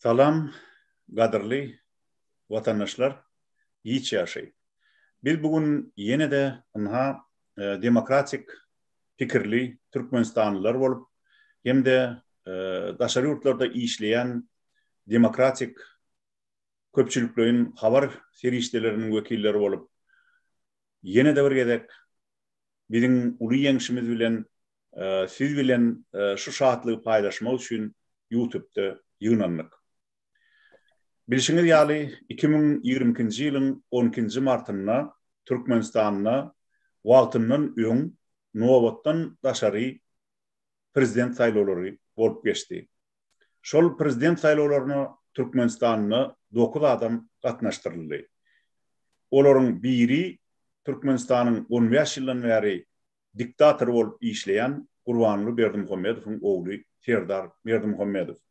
Salam, gadırlı vatandaşlar, iyi yaşayın. Biz bugün yine de demokratik fikirli Türkmenistanlılar olup, hem de daşarı yurtlarda işleyen demokratik köpçülüklerin haber seriştelerinin vekilleri olup, yine de bir gedek bizim ulu yeňişimiz bilen siz bilen şu şahatlığı paylaşmak için YouTube'da yığınanlık. Bilişiniz ýaly 2022-nji ýylyň 12-nji martyna Türkmenistanyna wagtyndan öň nowatdan daşary prezident saýlawlary bolup geçdi. Şol prezident saýlawlaryna Türkmenistanyny 9 adam gatnaşdyryldy. Olaryň biri Türkmenistanyň 15 ýyldan bäri diktator bolup işleýän Gurbanly Berdimuhammedowyň ogly Serdar Berdimuhammedow.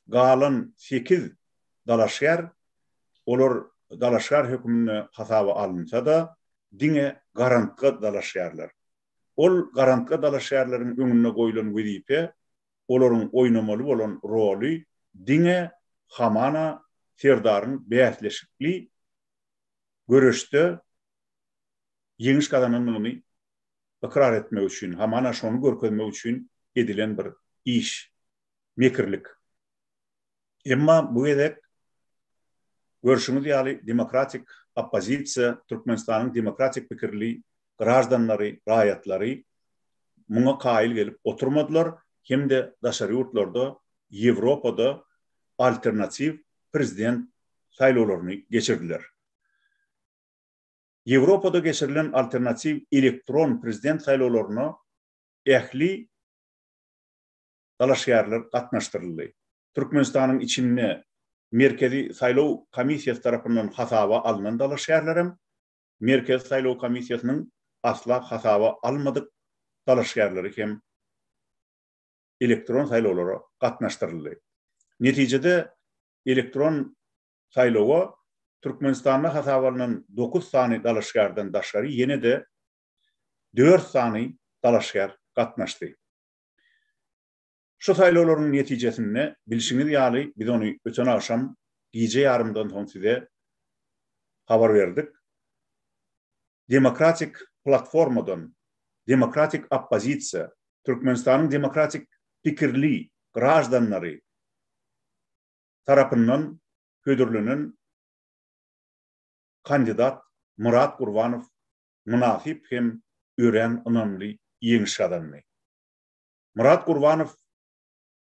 Galan 8 dalaşýar, olar dalaşýar hökmüne hasaba alınsa da diňe garantga dalaşýarlar. Ol garantga dalaşýarlaryň öňüne goýulan wezipe, olaryň oýnamaly bolan roly diňe hamana Serdaryň bäsleşikli görüşde ýeňiş kazananyny ikrar etmek üçin, hamana şonu görkezmek üçin edilen bir iş, mekirlik. Emma bu edek görüşüňiz ýaly demokratik oppozisiýa, Türkmenistanyň demokratik pikirli graždanlary, raýatlary muňa kaýyl gelip oturmadylar, hem de daşary ýurtlarda, Ýewropada alternativ prezident saýlawlaryny geçirdiler. Ýewropada geçirilen alternativ elektron prezident saýlawlaryna ähli dalaşýarlar gatnaşdyryldy. Türkmenistanyň içinde Merkezi Saýlaw Komissiýasy tarapyndan hasaba alynan dalaşýarlar, Merkezi Saýlaw Komissiýasynyň asla hasaba almadyk dalaşýarlary hem elektron saýlawlara gatnaşdyryldy. Netijede elektron saýlawa Türkmenistanyň hasaba alynan 9 sany dalaşýardan daşary ýene de 4 sany dalaşýar gatnaşdy. Şu saýlawlaryň netijesinde bilişiňiz ýaly biz ony öten akşam gije ýarymdan soň size habar berdik. Demokratik platformadan demokratik oppozisiýa, Türkmenistanyň demokratik pikirli graždanlary tarapyndan hödürlenen kandidat Murat Gurbanow münasip hem ören önamli ýeňiş adamy. Murat Gurbanow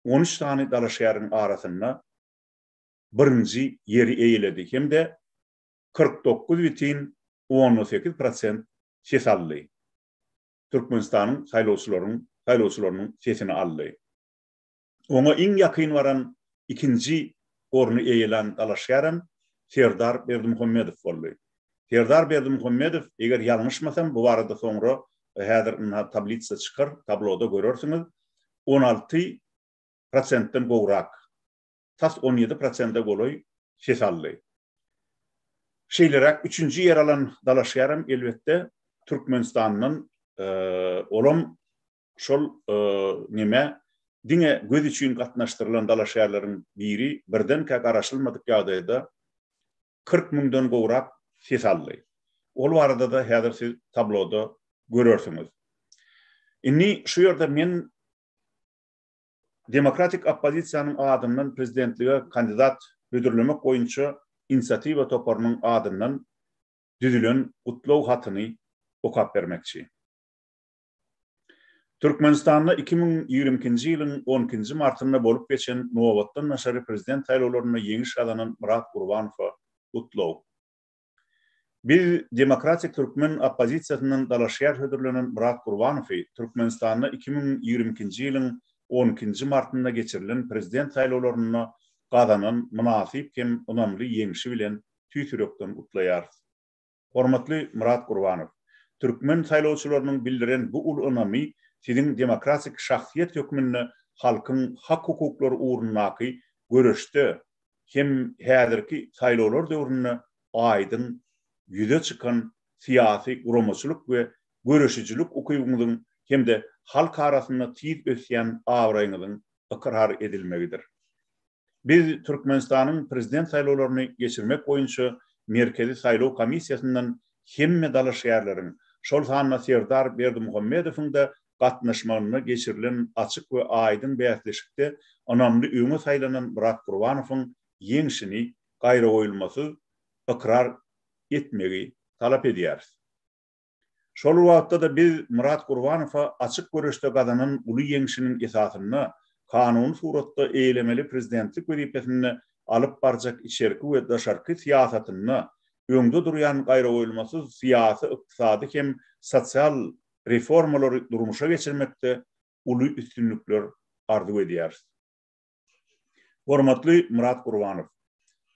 13 tane dalaşýaryň arasynda birinji ýeri eýledi hem de 49,18% ses aldy. Türkmenistanyň saýlawçylarynyň sesini aldy. Oňa iň ýakyn waran ikinji orny eýlen dalaşýarym Serdar Berdimuhammedow boldy. Serdar Berdimuhammedow, eger ýalňyşmasam, bu barada soňra häzir tablitsa çykar, tabloda görersiňiz, 16%dan gowrak, tas 17%da goloy ses aldy. Şeýlerak 3-nji ýer alan dalaşýarym elbetde Türkmenistanyň olam şol nime diňe göz üçin gatnaşdyrylan dalaşýarlaryň biri birden garaşylmadyk ýagdaýda 40 000'dan gowrak ses aldy. Ol barada da häzir siz tabloda görersiňiz. Inni şu ýerde men demokratik oppozisiýanyň adymdan prezidentlige kandidat ödürlemek boýunça inisiatiwa toparynyň adymdan düzülen gutlaw hatyny okap bermekçi. Türkmenistanyň 2022-nji ýylyň 12-nji martynda bolup geçen nowatdan daşary prezident saýlawlaryna ýeňiş kazanyan Murat Gurbanow gutlaw. Biz demokratik Türkmen oppozisiýasynyň dalaşýar hödürlenen Murat Gurbanowy Türkmenistanyň 2022-nji ýylyň 12-nji martynda geçirilen prezident saýlawlaryna gazanan münasip hem önamli ýeňişi bilen tüýsürekden gutlaýar. Hormatly Murat Gurbanow, Türkmen saýlawçylarynyň bildiren bu ul önami siziň demokratik şahsiýet hökmüne halkyň hak hukuklary uğrundaky görüşde hem häzirki saýlawlar döwrüne aýdyn ýüze çykan siyasi guramaçylyk we görüşüjilik ukybyňyzyň hem de halk arasynda tiýip ösýän awraýyňyzyň ikrar edilmegidir. Biz Türkmenistan'ın prezident saylawlaryny geçirmek boýunça Merkezi Saýlaw Komissiýasyndan hemme dalaş ýerleriň, şol sanna Serdar Berdimuhammedowyň da gatnaşmagyna geçirilen açyk we aýdyn bäsleşikde önemli öňe saýlanan Murat Gurbanowyň ýeňişini gaýra goýulmasy ikrar etmegi talap edýär. Şol wagtda da biz Murat Gurbanowa açyk görüşde gazanyň uly ýeňişiniň esasyny kanun suratda eýlemeli prezidentlik wezipesini alyp barjak içerki we daşarky siýasatyny öňde durýan gaýra goýulmasy syýasy, ykdysady hem sosial reformalary durmuşa geçirmekde uly üstünlükler arzu edýär. Hormatly Murat Gurbanow,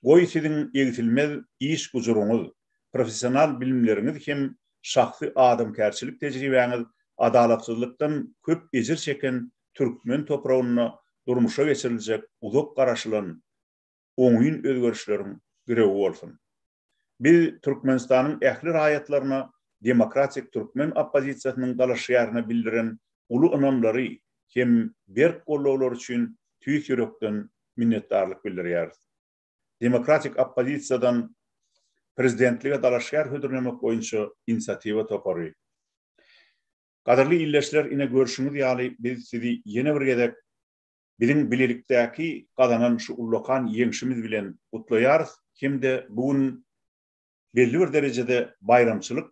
goý siziň egsilmez iş gujuruňyz, professional bilimleriňiz hem şahsy adamkärçilik tejribeňiz adalatsyzlykdan köp ejir çeken Türkmen topragyna durmuşa geçiriljek uzak garaşylan oňyn özgörüşleriň birewi bolsun. Biz Türkmenistanyň ähli raýatlaryna demokratik Türkmen oppozisiýasynyň dalaşýaryna bildiren uly ynamlary hem berk gollawlar üçin tüýs ýürekden minnetdarlyk bildirýär. Demokratik oppozisiýadan prezidentlige dalaşýar hödürlemek boýunça inisiatiwa topary. Gaderli illeşler ine görüşüňiz ýaly biz sizi ýene bir gezek biziň bilelikdäki gazanan şu ullukan ýeňişimiz bilen gutlaýarys, hemde bugun belli bir derejede bayramçylyk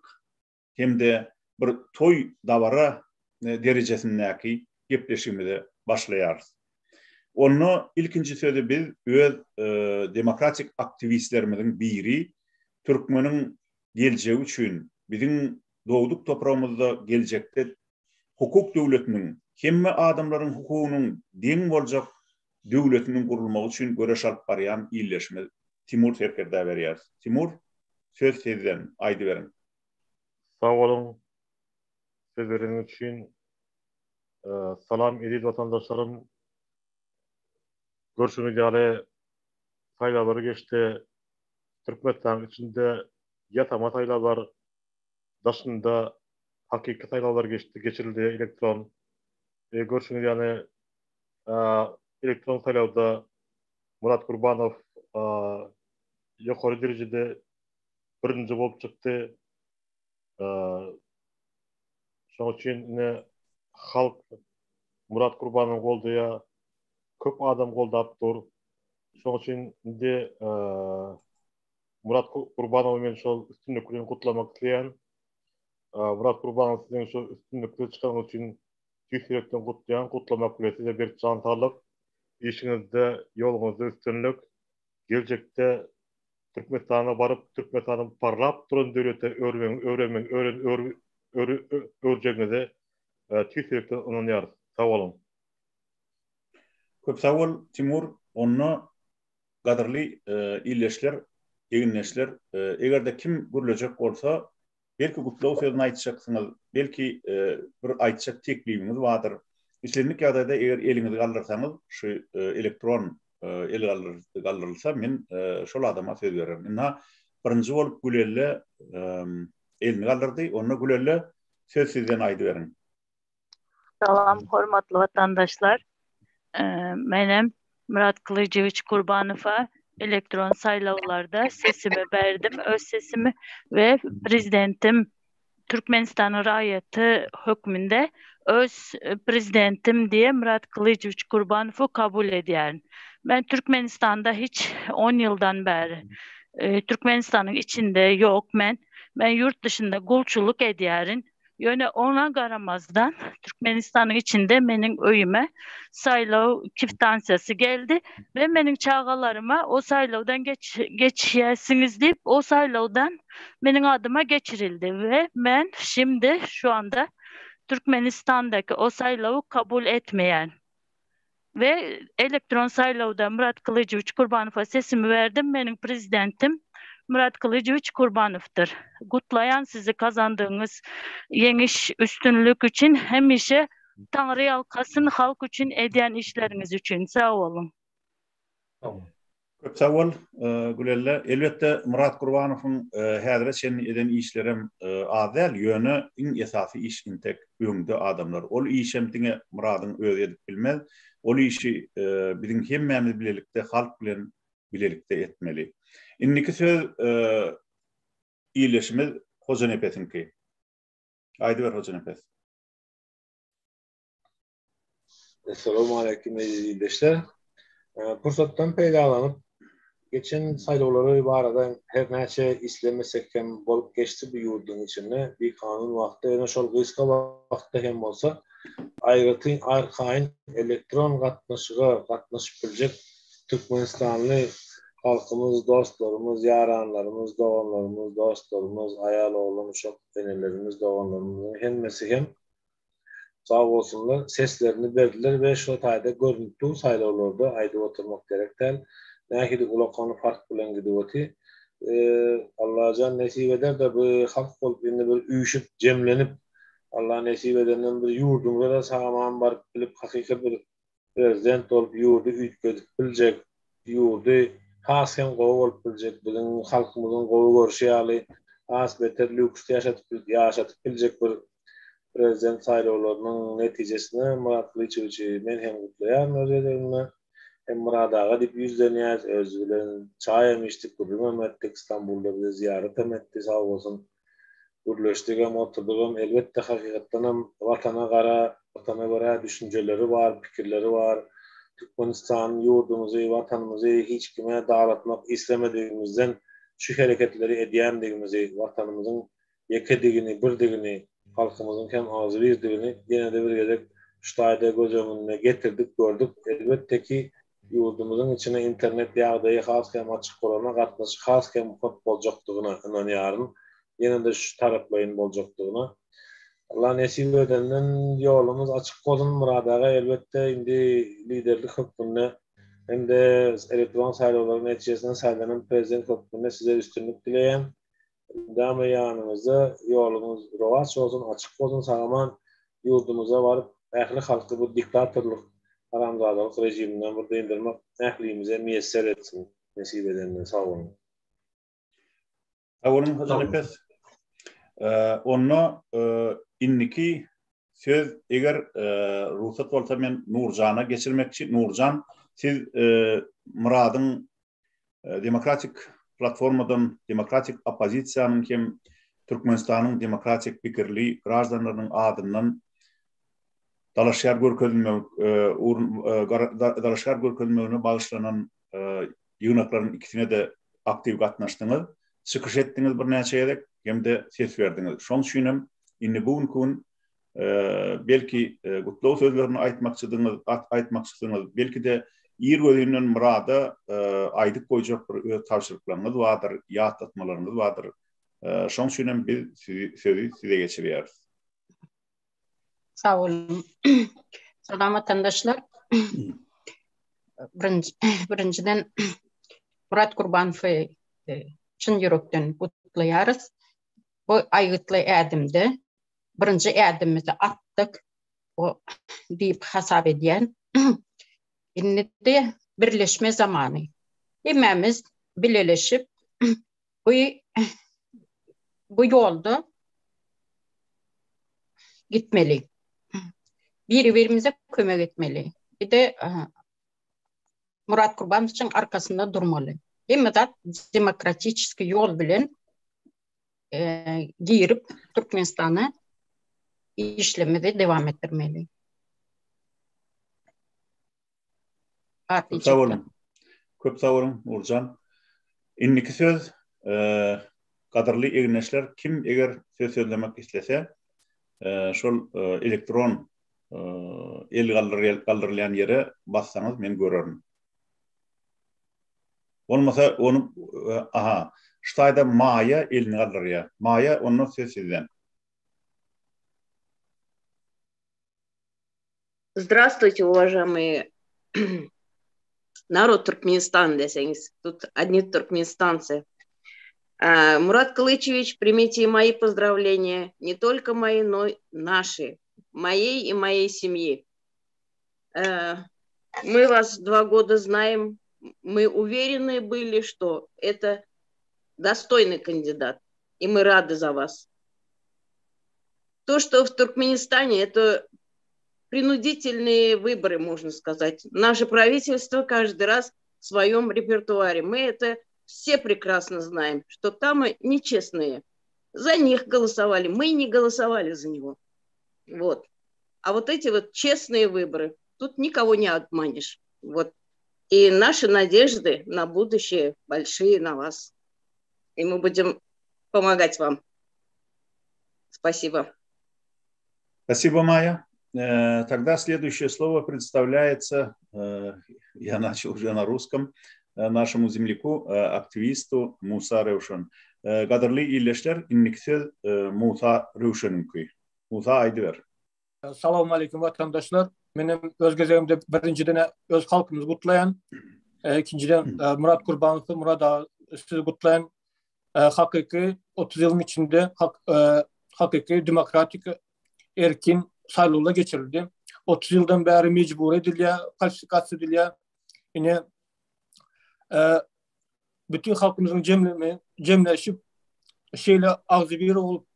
hemde bir toy dabara derejesindäki gepleşigimizi başlaýarys. Onu ilkinji sözü biz öz demokratik aktivistlerimiziň biri Türkmeniň geljegi üçin biziň doğduk toprağımızda gelecekte hukuk devletinin, hemme adamların hukukunun deň boljak devletinin kurulmagy üçin göreş alyp barýan illeşme Timur Serkerdə berýär. Timur, söz sizden, aýdy berin. Sağ olun. Sözleriniz için salam edil vatandaşlarım. Görüşümüz ýaly saýlawlary geçti. Türkmenistan içinde yatama saýlawlar daşynda hakiki saýlawlar geçirildi elektron. Görüşümüz ýaly elektron saýlawda Murat Gurbanow ýokary derejede birinji bolup çykdy. Şoň üçin halk Murat Gurbanow goldaýa köp adam goldapdyr. Şoň üçin Murat Gurbanow men şol üstünlüklerini gutlamak isleýän. Murat Gurbanow siziň şu üstünlükli çykaryňyz üçin tüýsürekden gutlaýan, gutlamak bilen size bir çantalyk, işiňizde ýoluňyzda üstünlük, geljekde Türkmenistana baryp Türkmenistanyň parlap duran döwlete örjeginizi tüýsürekden ynanýarys. Sag bolun. Köp sag bol Timur, onu gaderli illeşler, eginleşler, egerde kim gürlejek bolsa belki gutlaw sözüni aýtjaksyňyz, belki bir aýtjak teklibiňiz bardyr. Islendik ýagdaýda eger eliňizi galdyrsaňyz, şu elektron el galdyrylsa men şol adama söz berem. Inha birinji bolup Gülelle elini galdyrdy, onu Gülelle söz sizden aýdy berin. Salam, hormatly vatandaşlar. Menem Murat Kılıcıviç Gurbanowa elektron saýlawlarda sesimi berdim, öz sesimi ve prezidentim Türkmenistan'ın raýaty hökmünde öz prezidentim diye Murat Kılıcıviç Gurbanow'u kabul edýär. Ben Türkmenistan'da hiç 10 yıldan beri Türkmenistan'ın içinde yok ben yurt dışında gulçuluk edýärin. Yöne ona garamazdan Türkmenistan'ın içinde menin öyüme saylaw kiftansiyası geldi ve menin çağalarıma o saylawdan geçýäsiňiz diýip o saylawdan menin adıma geçirildi ve ben şimdi şu anda Türkmenistan'daki o saylawu kabul etmeyen ve elektron saylawda Murat Kılıcıviç Gurbanow'a sesimi verdim. Menin prezidentim Murat Kılıcıviç Gurbanow'dur. Gutlayan sizi kazandığınız yeňiş üstünlük için hemişe Tanrı alkasın halk için edýän işleriniz için. Sağ olun. Tamam. Köp sağ ol, Gülelle. Elbette Murat Kurbanov'un häzir sen eden işlerim adel yönü in esasy iş intek öňde adamlar. Ol işem diňe Murad'ın özi edip bilmez. Ol işi biziň hemmämiz bilelikde, halk bilen bilelikde etmeli. Inniki söz iyileşimiz Hojanepet'inki. Aydy ber Hojanepet. Assalamu alaikum izleyiciler. Pursatdan peydalanıp geçen sayıları barada her näçe islemesek hem bolup geçti bu yurdun içinde bir kanun vakti ene şol gıyska vakti hem bolsa ayrıtın arkayn elektron gatnaşyp biljek Türkmenistanly halkımız, dostlarımız, yaranlarımız, doğanlarımız, dostlarımız, ayal oğlan uşak denelerimiz, doğanlarımız hemmesi hem sağ olsunlar seslerini verdiler ve şu tayda görüntü sayılarda ayda oturmak gerekten nähidi ulaqany fark bilen gidýärdi. Allah can nesip eder de bu halk bolup indi bir üýüşüp jemlenip Allah nesip edenden bir yurdumda da sağman barıp bilip hakyky bir prezident bolup yurdu üýtgedip biljek, yurdu hasem gowy bolup biljek, biziň halkymyzyň gowy görüşi ýaly has beter lüks ýaşatyp biljek bir prezident saýlawlarynyň netijesine Murat Kılıçdaroğlu men hem gutlaýan özüňe hem Murad'a dip yüzlenýär öz bilen çay emişdik bugün etdik İstanbul'da bir ziyaret etdi sağ olsun. Gürleşdik hem oturduk elbette hakykatdan hem vatana gara düşünceleri var, pikirleri var. Türkmenistan yurdumuzy, vatanymyzy hiç kime dağıtmak istemediğimizden şu hareketleri edýändigimizi, vatanymyzyň ýekedigini, birdigini, halkymyzyň hem azy birdigini ýene de bir gezek ştaýda göz öňüne getirdik, gördük. Elbette ki yurdumuzun içine internet ýagdaýy haskem açyk bolana gatnaşyk haskem köp boljakdygyna inanýaryn. Ýene de şu taraplaýyn boljakdygyna. Allah nesip edenden ýolumuz açyk bolsun Murad'a elbette indi liderlik hökmünde hem de elektron saýlawlaryň netijesinde saýlanan prezident hökmünde size üstünlük dileýän. Dama ýanymyzda ýolumuz rowaç bolsun, açyk bolsun, sagaman yurdumuza baryp ähli halky bu diktatorluk haramzadalyk rejiminden burada indirmek ählimize müyesser etsin. Nesip edenden sağ olun. Sağ olun Hojanepet. Onu inniki söz eger ruhsat bolsa men Nurjan'a geçirmekçi. Nurjan siz Murad'ın demokratik platformadan demokratik opozisiýanyň hem Türkmenistanyň demokratik pikirli gражданlarynyň adından dalaşýar görkezmegine bagyşlanan ýygnaklaryň ikisine de aktiv gatnaşdyňyz, çykyş etdiňiz bir näçe ýerek hem de ses berdiňiz. Şoň üçin indi bugün belki gutlaw sözlerini aýtmakçydyňyz, belki de ýer gözünden Murad'a aýdyp goýjak bir tawşyrlyklaryňyz bardyr, ýatlatmalaryňyz bardyr. Şoň üçin biz size geçirýäris. Sağ olun. Salam vatandaşlar. Birinciden Murat Kurbanow'u çyn ýürekden gutlaýarys. Bu aýgytly ädimde birinji ädimimizi atdyk. O diýip hasap edýän. Indi de birleşme zamanı. Hemmemiz bileleşip bu ýolda gitmeli. Birbirimize kömek etmeli. Bir de Murat Kurbanov için arkasında durmalı. Hem de demokratik yol bilen girip Türkmenistan'a işlemede devam ettirmeli. Sağ olun. Köp sağ olun Nurjan. Inniki söz kadrly egneşler kim eger söz söylemek istese şol elektron el galdyrylýan ýere bassaňyz men görerim. Olmasa onu ştaýda Maya elini galdyrýar. Maya onu söz sizden. Здравствуйте, уважаемые народ Туркменистана, десеңиз. Тут одни туркменистанцы. Мурат Кылычевич, примите мои поздравления, не только мои, но и наши, моей и моей семьи. Мы вас 2 года знаем, мы уверены были, что это достойный кандидат, и мы рады за вас. То, что в Туркменистане, это принудительные выборы, можно сказать. Наше правительство каждый раз в своем репертуаре. Мы это все прекрасно знаем, что там нечестные. За них голосовали, мы не голосовали за него. Вот. А вот эти вот честные выборы, тут никого не обманешь. Вот. И наши надежды на будущее большие на вас. И мы будем помогать вам. Спасибо. Спасибо, Майя. Тогда следующее слово представляется, я начал уже на русском, нашему земляку, активисту Муса Ревшин. Кадрлы ийлешлер, инниктел Муса Ревшин'inki. Musa aydıver. Assalamu alaikum vatandaşlar. Benim öz gözlerimde birinciden öz halkımızı kutlayan, ikinciden Murat Kurbanov'u, Murat Ağa sizi kutlayan hakiki 30 yılın içinde hakiki demokratik erkin saylolar geçirildi. 30 yıldan beri mecbur ediliyor, falsifikasyon ediliyor. Yine bütün halkımızın cemleşip şeyle ağzı bir olup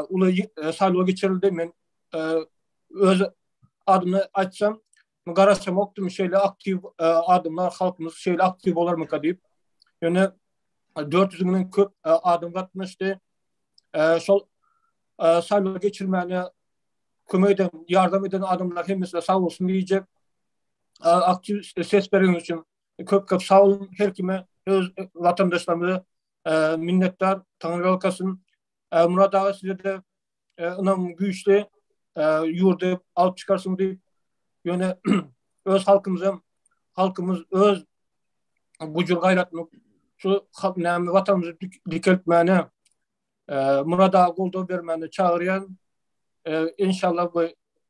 ulu saylolar geçirildi. Ben öz adımı açsam, qarasam oktum şeyle aktif adımlar halkımız şeyle aktif olar mı deyip. Yani 400'ünden köp adım katmıştı. Şol saylolar geçirmeye kömek eden, yardım eden adımlar hemisi sağ olsun diyecek. Aktif ses veren için köp sağ olun. Her kime öz vatandaşlarımıza minnettar. Tanrı halkasın. Murat Ağa size de ınam güçlü yurdu alıp çıkarsın deyip yani öz halkımız öz gücür gayretini şu vatanımızı dikeltmeni Murat Ağa golda vermeni çağırayan inşallah bu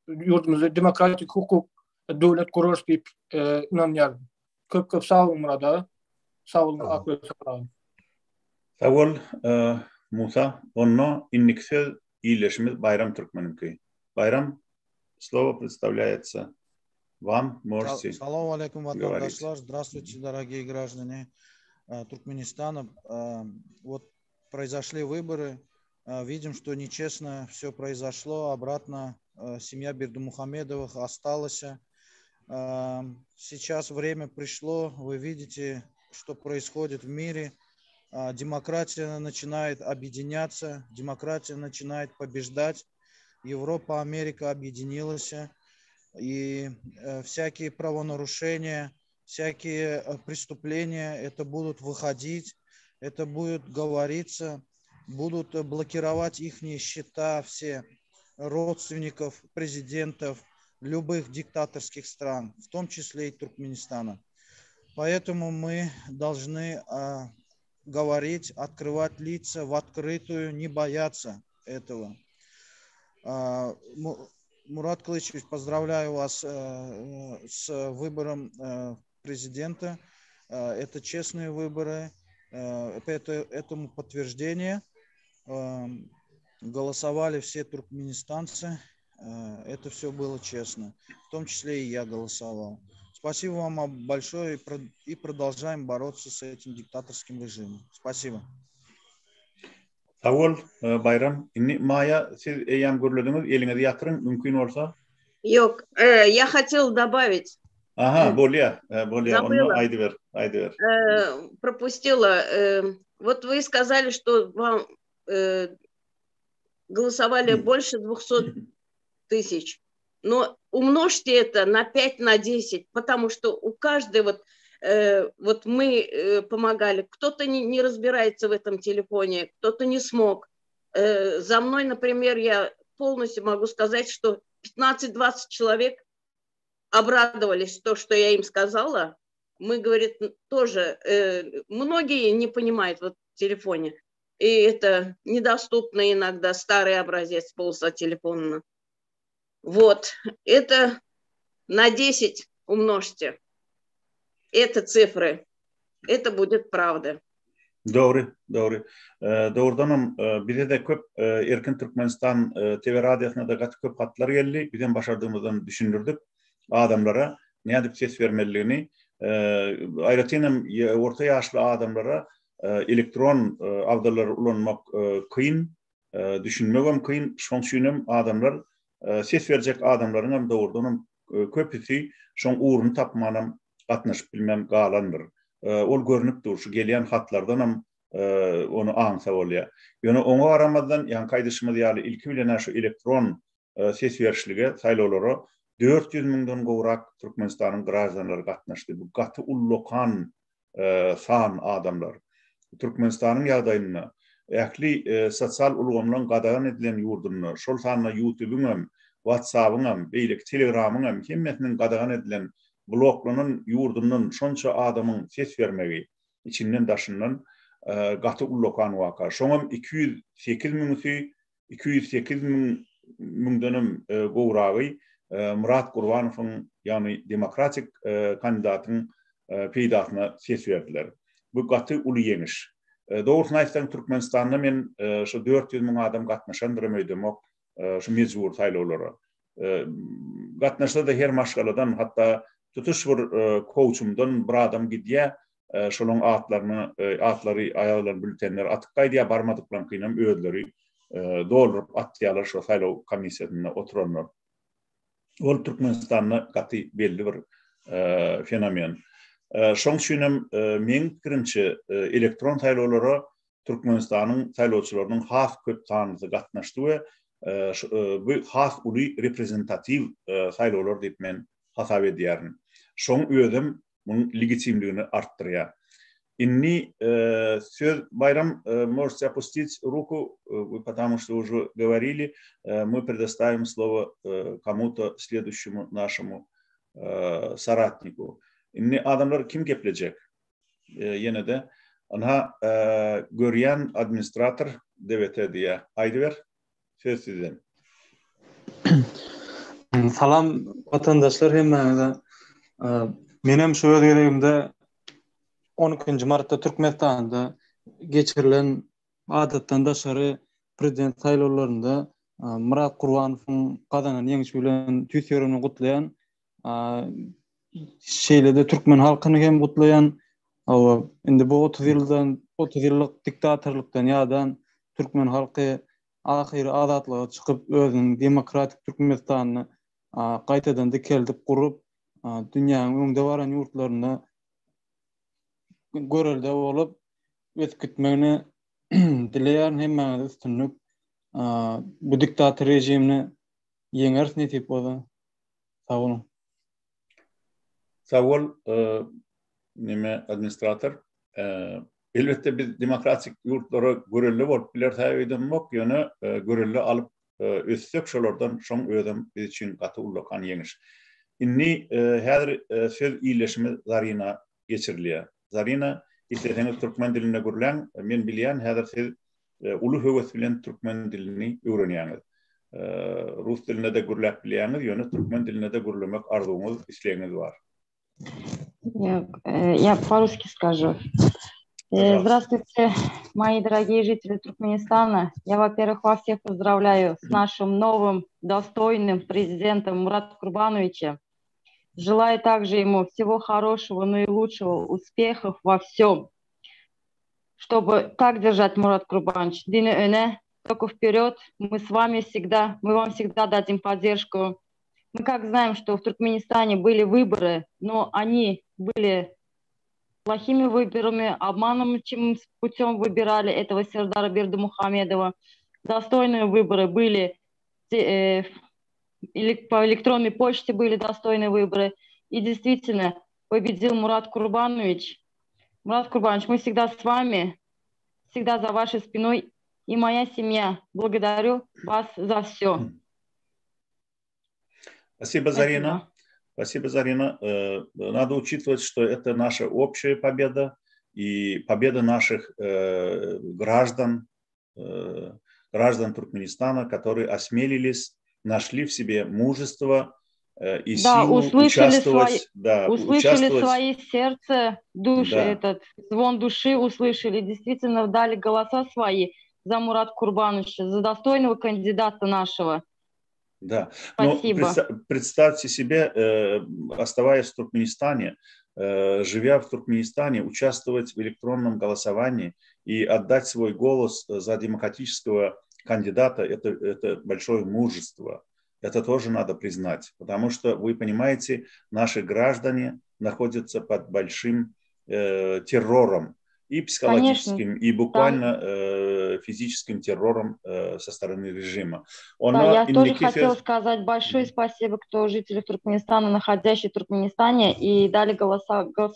yurdumuzu demokratik hukuk devlet kururuz deyip inanıyorum. Köp sağ olun Murat Ağa. Sağ olun. Sağ olun. Sağ ol Musa. Onno инниктел ийлешimiz Bayram Türkmen'inki. Bayram, слово представляется вам. Можете Салам алейкум, ватандашлар. Здравствуйте, дорогие граждане Туркменистана. Вот произошли выборы. Видим, что нечестно все произошло. Обратно семья Бердымухамедовых осталась. Сейчас время пришло. Вы видите, что происходит в мире. Демократия начинает объединяться, демократия начинает побеждать. Европа, Америка объединилась, и всякие правонарушения, всякие преступления, это будут выходить, это будет говориться, будут блокировать их счета все родственников, президентов любых диктаторских стран, в том числе и Туркменистана. Поэтому мы должны говорить, открывать лица в открытую, не бояться этого. Мурат Кылычевич, поздравляю вас с выбором президента. Это честные выборы. Этому подтверждение. Голосовали все туркменистанцы. Это все было честно. В том числе и я голосовал. Спасибо вам большое и продолжаем бороться с этим диктаторским режимом. Спасибо. Sağ ol Bayram. Maya, siz eyyam görüldünüz, elinizi yatırın, mümkün olsa. Yok, я хотел добавить. Ага, более, он айдывер. Пропустила. Вот вы сказали, что вам голосовали больше 200 тысяч. Но умножьте это на 5, на 10, потому что у каждой вот мы помогали. Кто-то не разбирается в этом телефоне, кто-то не смог. За мной, например, я полностью могу сказать, что 15-20 человек обрадовались то, что я им сказала. Мы, говорит, тоже, многие не понимают вот в телефоне. И это недоступно иногда, старый образец полоса телефона. Вот, это на 10 умножьте. Это цифры. Это будет правда. Doğru. Doğrudan bize de köp Erkin Türkmenistan TV radyosuna da köp hatlar geldi. Bizden başardığımızdan düşünürdük adamlara ne edip ses vermeliğini. Ayrıca orta yaşlı adamlara elektron avdalar ulanmak kıyın, düşünmek hem kıyın, şon sünem adamlar ses verecek adamların hem doğrudan köpüsü şon uğrunu tapmanam atmış bilmem galandır. Ol görünüp dur şu gelen hatlardan hem onu ansa olya. Yani onu aramadan yani kaydışımız yani ilki bilen şu elektron ses verişlige sayloları 400 mindən gowrak Türkmenistan'ın grajanları gatnaşdy. Bu gaty ullokan san adamlar. Türkmenistan'ın ýagdaýyna ähli sosial ulgamlaryň gadagan edilen ýurduny, şol sanna YouTube'un hem, WhatsApp'ın hem, beýlik Telegram'ın hem hemmesiniň gadagan edilen bloklanan ýurdunyň şonça adamyň ses bermegi içinden daşynan gaty ullokan waka. Şoňam 208 miňden gowragy Murat Kurbanov'un yani demokratik kandidatın peydatyna ses verdiler. Bu gatı ulu yemiş. Doğrusunu aýtsam Türkmenistan'da men şu 400 miň adam gatnaşandyr meýdemek şu mezur taýlawlara. Gatnaşda da her maşgaladan hatta tutuş bir koçumdan bir adam gidýär, şolun atlary aýaglar bültenler atyp gaýdýar barmadyklan kynam öýdleri doldurup atýarlar şu taýlaw komissiýasyna oturanlar. Ol Türkmenistan'da gatı belli bir fenomen. Şoň üçin men pikirimçe elektron taýlawlara Türkmenistan'ın taýlawçylarynyň has köp sanyny gatnaşdy we bu has uly reprezentativ taýlawlar diýip men hasap edýärin. Şoň öýdüm bunun legitimligini arttırýar. Inni söz Байрам можете опустить руку, потому что уже говорили, мы предоставим слово кому-то следующему нашему соратнику. Inni adamlar kim geplecek? Yine de ona görýän administrator DVT diye Aydıver söz sizden. Salam vatandaşlar hemmäňize. Menem şu öýdüregimde 12 Mart'ta Türkmenistan'da geçirilen adatdan daşary prezident saýlawlarynda Murat Kurbanow'un kazanan ýeňiş bilen tüýsýörüni gutlayan şeýlede Türkmen halkyny hem gutlayan indi bu 30 ýyllyk diktatorlukdan ýadan Türkmen halky ahyry azatlyga çykyp özüniň demokratik Türkmenistanyny gaýtadan dikeldip gurup dünýäniň öňde baran ýurtlaryna görelde bolup ötüp gitmegini dileýär hemmäňize üstünlük bu diktator rejimini ýeňers netip bolan. Sağ olun. Sağ ol nime administrator. Elbette biz demokratik ýurtlara görelle bolup biler taýýanmak ýöne görelle alıp össek şolardan şoň öýdüm biz üçin gaty ullokan ýeňiş. Inni häzir söz iýleşimi Zarina geçirilýär. Zarina isleteňiz türkmen diline gürlen, men bilýän häzir siz uly höwes bilen türkmen dilini öwrenýäňiz. Rus diline de gürläp bilýäňiz, ýöne türkmen diline de gürlemek arzuňyz, islegiňiz bar. Я по-русски скажу. Здравствуйте, мои дорогие жители Туркменистана. Я, во-первых, вас всех поздравляю с нашим новым достойным президентом Мурата Курбановича. Желаю также ему всего хорошего, наилучшего, успехов во всем. Чтобы так держать, Мурат Курбанович, дыны öne, только вперед, мы с вами всегда, мы вам всегда дадим поддержку. Мы как знаем, что в Туркменистане были выборы, но они были плохими выборами, обманным путем выбирали этого Сердара Бердымухамедова. Достойные выборы были, по электронной почте были достойные выборы. И действительно победил Мурат Курбанович. Мурат Курбанович, мы всегда с вами, всегда за вашей спиной. И моя семья. Благодарю вас за все. Спасибо, Зарина. Спасибо, Зарина. Надо учитывать, что это наша общая победа и победа наших граждан Туркменистана, которые осмелились, нашли в себе мужество и силу участвовать. Услышали свои сердце, души, этот звон души услышали, действительно дали голоса свои за Мурата Курбановича, за достойного кандидата нашего. Да, спасибо. Но представьте себе, оставаясь в Туркменистане, живя в Туркменистане, участвовать в электронном голосовании и отдать свой голос за демократического кандидата, это большое мужество. Это тоже надо признать, потому что, вы понимаете, наши граждане находятся под большим террором, и психологическим, и буквально физическим террором со стороны режима. Я тоже хотела сказать большое спасибо, кто жители Туркменистана, находящие в Туркменистане, и дали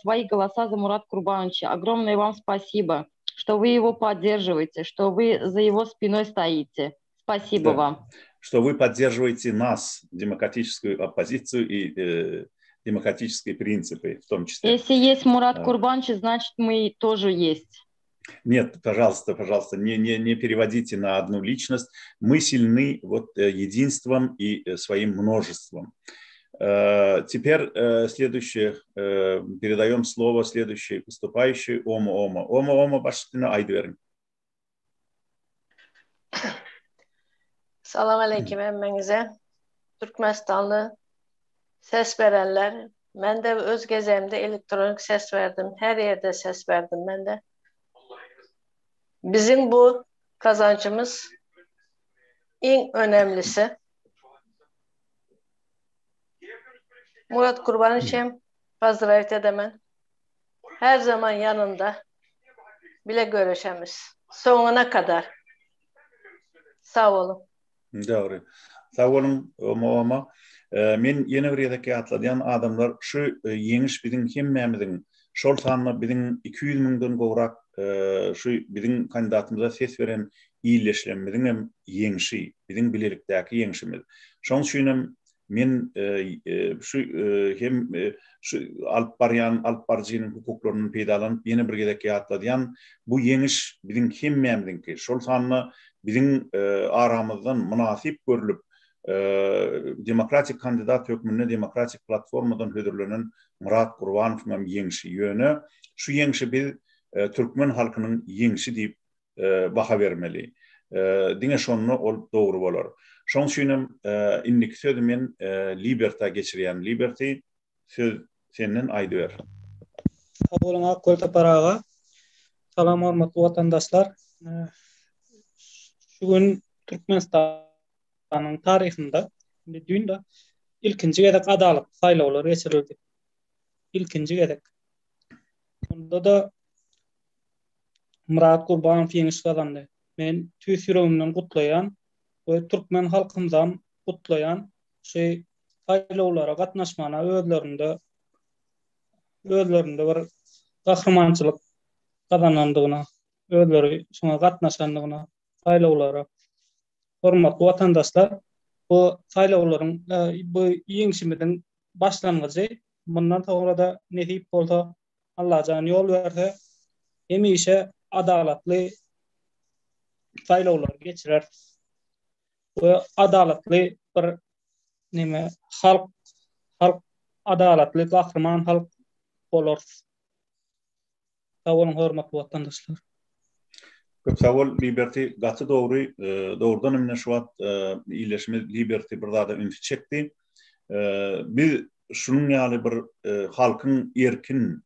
свои голоса за Мурат Курбановича. Огромное вам спасибо, что вы его поддерживаете, что вы за его спиной стоите. Спасибо вам. Что вы поддерживаете нас, демократическую оппозицию и демократические принципы в том числе. Если есть Мурат Курбанович, значит мы тоже есть. Нет, пожалуйста, не переводите на одну личность. Мы сильны единством и своим множеством. Теперь следующее, передаем слово следующей выступающей, Ома. Ома, başlığına aydıverin. Salam aleyküm emmenize. Türkmenistanlı ses verenler. Ben de öz gezemde elektronik ses verdim. Her yerde ses verdim ben de. Bizim bu kazancımız en önemlisi. Murat Kurbanıç'ım pozdravit edemem. Her zaman yanında bile görüşemiz. Sonuna kadar. Sağ olun. Doğru. Sağ olun Oma. Men yeni bir yerdeki atlayan adamlar şu yeniş bizim hemmemizin şol sanma bizim 200 mindən gowrak şu bizim kandidatımıza ses veren iyileşlemizin hem yenişi, bizim bilelikdäki yenişimiz. Şoň üçin men şu hem şu alıp barjynyň hukuklaryny peýdalanyp yeni bir yerdeki atlayan bu yeniş bizim hemmemizinki. Şol sanma bizim aramızdan münasip görülüp demokratik kandidat hökmüne demokratik platformadan hödürlenen Murat Kurbanov'un yenişi yönü. Şu yenişi biz Türkmen halkının yenişi deyip baha vermeli. Dine şonunu ol doğru bolar. Şon üçin innik sözümen Liberta geçiriyen Liberty söz senden aydı ver. Sağolun Akkol Parağa. Salam hormatly vatandaşlar. Şu gün Türkmenistan'ın tarihinde dünyada ilkinci gedek adalet saylawlary geçirildi. İlkinci gedek. Onda da Murat Kurbanov ýeňiş kazandy. Men tüýs ýüregimden gutlaýan we Türkmen halkymdan gutlaýan şu saylawlara gatnaşmana özlerinde bir gahrymançylyk kazanandygyna, özleri şoňa gatnaşandygyna saylawlara hormatly vatandaşlar, bu saylawlaryň bu ýeňişimiň başlangyjy. Bundan sonra da nesip bolsa Allah jan ýol berse hemişe adalatly saylawlar geçirer. Bu adalatly bir halk adalatly gahryman halk bolar. Sağ olun hormatly vatandaşlar. Köp sağ ol Liberty gatı doğrudan emne şu wagt iyileşme Liberty bir daha da ünlü çekdi. Biz şunun ýaly bir halkyň erkin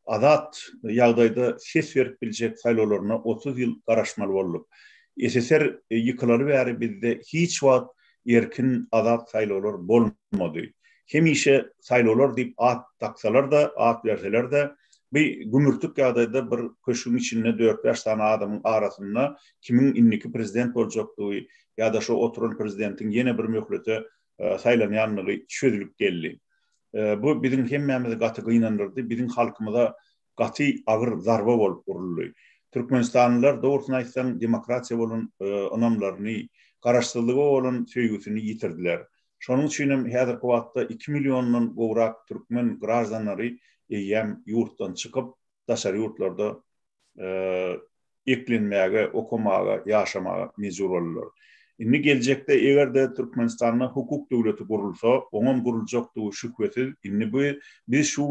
azat ýagdaýda ses berip biljek saylawlaryna 30 ýyl garaşmaly bolup. SSR ýykylary bäri bizde hiç wagt erkin azat saylawlar bolmady. Hemişe saylawlar diýip at taksalar da, at berseler de bir gümürtük ýagdaýda bir köşüň içinde 4-5 tane adamyň arasynda kimin inniki prezident boljakdygy ýa-da şu oturan prezidentiň ýene bir möhlete saylanýanlygy çözülüp geldi. Bu bizim hemmemizi gaty gynandyrdy, bizim halkymyza gaty agyr zarba bolup uruldy. Türkmenistanlılar doğrusu aýtsaň demokratiýa bolan önamlaryny, garaşdyrlygy bolan söýgüsini ýitirdiler. Şonuň üçin hem häzirki wagtda 2 milyondan gowrak türkmen grażdanlary ýem ýurtdan çykyp daşary ýurtlarda eklenmäge, okumaga, ýaşamaga mejbur bolýar. Indi geljekde egerde Türkmenistanda hukuk döwleti gurulsa, oňam guruljakdygy şüphesiz. Indi biz şu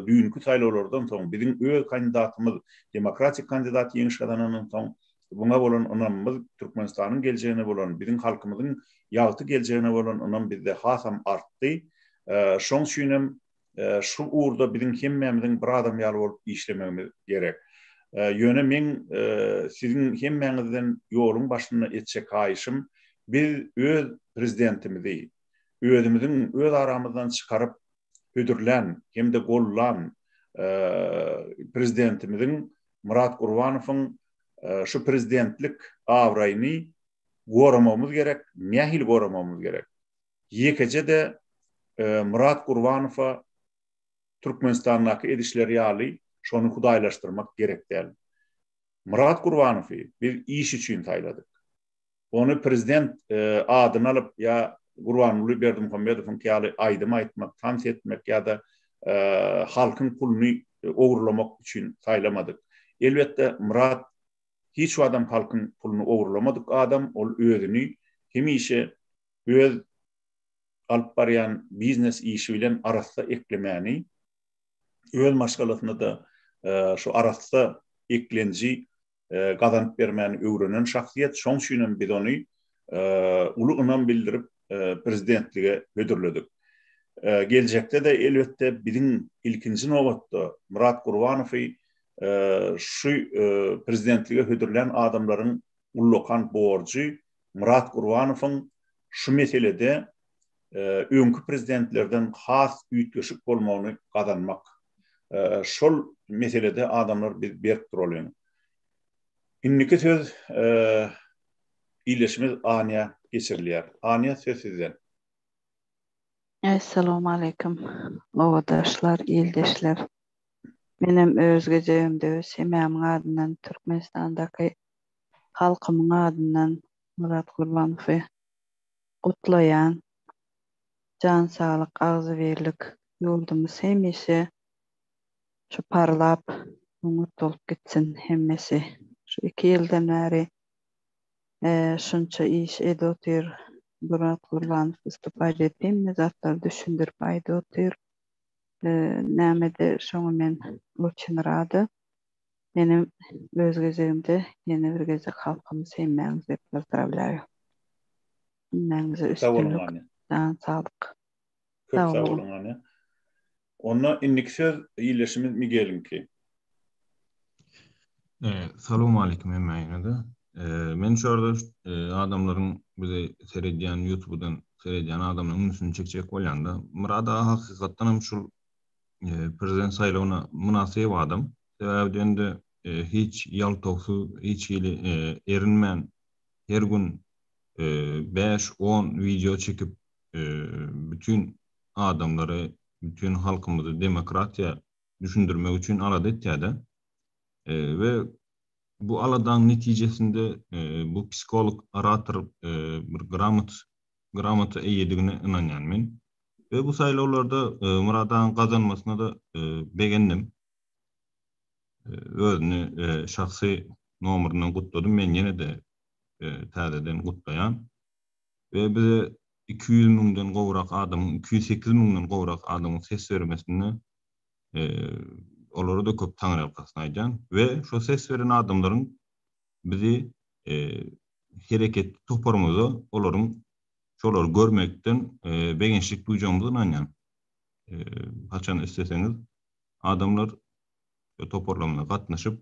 düýünki saylawlardan soň bizim öz kandidatymyz, demokratik kandidat ýeňiş kazanandan soň buna bolan onamyz Türkmenistanyň geljegine bolan, bizim halkymyzyň ýagty geljegine bolan onam bizde hasam artdy. Şoň üçin şu uğurda bizim hemmemizin bir adam ýaly bolup işlememiz gerek. Ýöne men sizin hemmeňizden ýolun başyna etjek haýyşym biz öz prezidentimizi özümizin öz aramızdan çıkarıp hödürlen hem de gollan prezidentimizin Murat Gurbanowyň şu prezidentlik awraýyny goramamız gerek, nähil goramamız gerek. Ýekece de Murat Gurbanowa Türkmenistanyň edişleri ýaly şonu hudaýlaşdyrmak gerek däl. Murat Gurbanowy bir iş üçin taýladyk. Onu prezident adyny alyp ýa Gurbanuly Berdimuhammedowyň ýaly aýdym aýtmak, tans etmek ýa-da halkyň puluny ogurlamak üçin taýlamadyk. Elbetde Murat hiç adam halkyň puluny ogurlamadyk adam, ol özüni hemişe öz alyp barýan biznes işi bilen arasda eklemäni, öz maşgalatyny da şu arasda eklenji gazanyp bermäni öwrenen şahsiýet. Şoň üçin biz ony uly ynam bildirip prezidentlige hödürledik. Gelecekde de elbette bizim ilkinci nowatda Murat Gurbanowy şu prezidentlige hödürlen adamların ullukan borcu Murat Gurbanowyň şu meselede öňkü prezidentlerden has üýtgeşik bolmagyny gazanmak. Şol meselede adamlar biz berk duralım. İnniki söz iýleşimiz Anya geçirilýär. Anya söz sizden. Assalamu alaikum. Owadaşlar, ýeldeşler. Menem özgejegimde semämiň adyndan Türkmenistandaky halkymyň adyndan Murat Gurbanowy gutlaýan jan saglyk, agzybirlik ýoldumyz hemişe şu parlap, unutulup gitsin hemmesi. Şu 2 ýyldan bäri şunça iş edotyr Murat Gurbanow istifa etdiğim zatlar düşündürüp aýdypdyr. Nämede şoňa men uçunrady. Menim öz gözegimde ýene bir gezek halkymyz hemmäňiz diýip pozdrawlaýar. Hemmäňize üstünlük, sağlyk. Köp sağ olun Anya. Ona inniki söz iýleşimiz Miguel'inki. Salamu alaikum hemmäňize. Men şurada adamların bize seyredýän YouTube'dan seyredýän adamlaryň ünsüni çekjek bolýanda Murada hakykatdan hem şu prezident saýlawyna münasip adam. Sebäbi de hiç ýaltogsuz, hiç erinmän her gün 5-10 video çekip bütün adamları, bütün halkymyzy demokratiýa düşündirmek üçin alady etýärdi. Ve bu aladan netijesinde bu psikolog arator bir gramata eýedigine inanýan men. Ve bu saýlawlarda Murat'ın kazanmasına da beğendim. Özünü şahsi nomerundan gutladym. Men ýene de täzeden gutlaýan. Ve bize 200 miňden gowrak adam, 208 miňden gowrak adamyň ses bermesini olary da köp taňyr alkasyna aýdan. Ve şu ses beren adamlaryň bizi hereket toparmyzy olaryň şolar görmekden begençlik duýjamyzy anýan. Haçan isteseňiz adamlar toparlamana gatnaşyp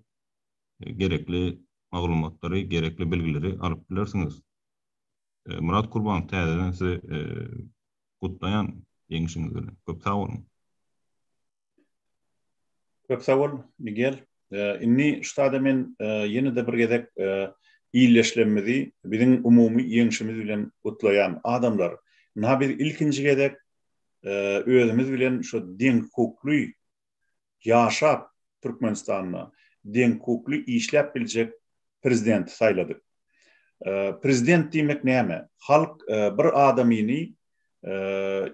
gerekli maglumatlary, gerekli bilgileri alyp bilersiňiz. Murat Gurbanow täzeden sizi gutlaýan ýeňişiňiz bilen. Köp sag bolun. Köp sag bol Miguel. Inni ştada men ýene de bir gezek iýleşlemedi bizim umumy ýeňişimiz bilen gutlaýan adamlar. Na bir ilkinji gezek özümüz bilen şu deň hukukly ýaşap Türkmenistanyna deň hukukly işläp biljek prezident saýladyk. Prezident diýmek näme? Halk bir adamyny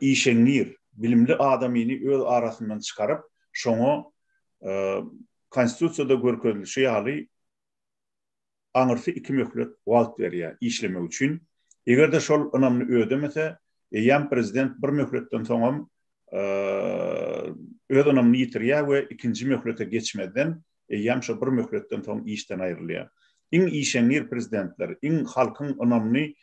işeňir, bilimli adamyny öz arasyndan çykaryp şoňa konstitusiýada görkezilşi ýaly aňyrsy 2 möhlet wagt berýär işlemek üçin. Egerde şol önamly ödemese, ýa prezident 1 möhletden soňam öz önamly ýitirýär we ikinji möhlete geçmeden ýa şo 1 möhletden soň işden aýrylýar. İň işeňir prezidentler, iň halkyň önamly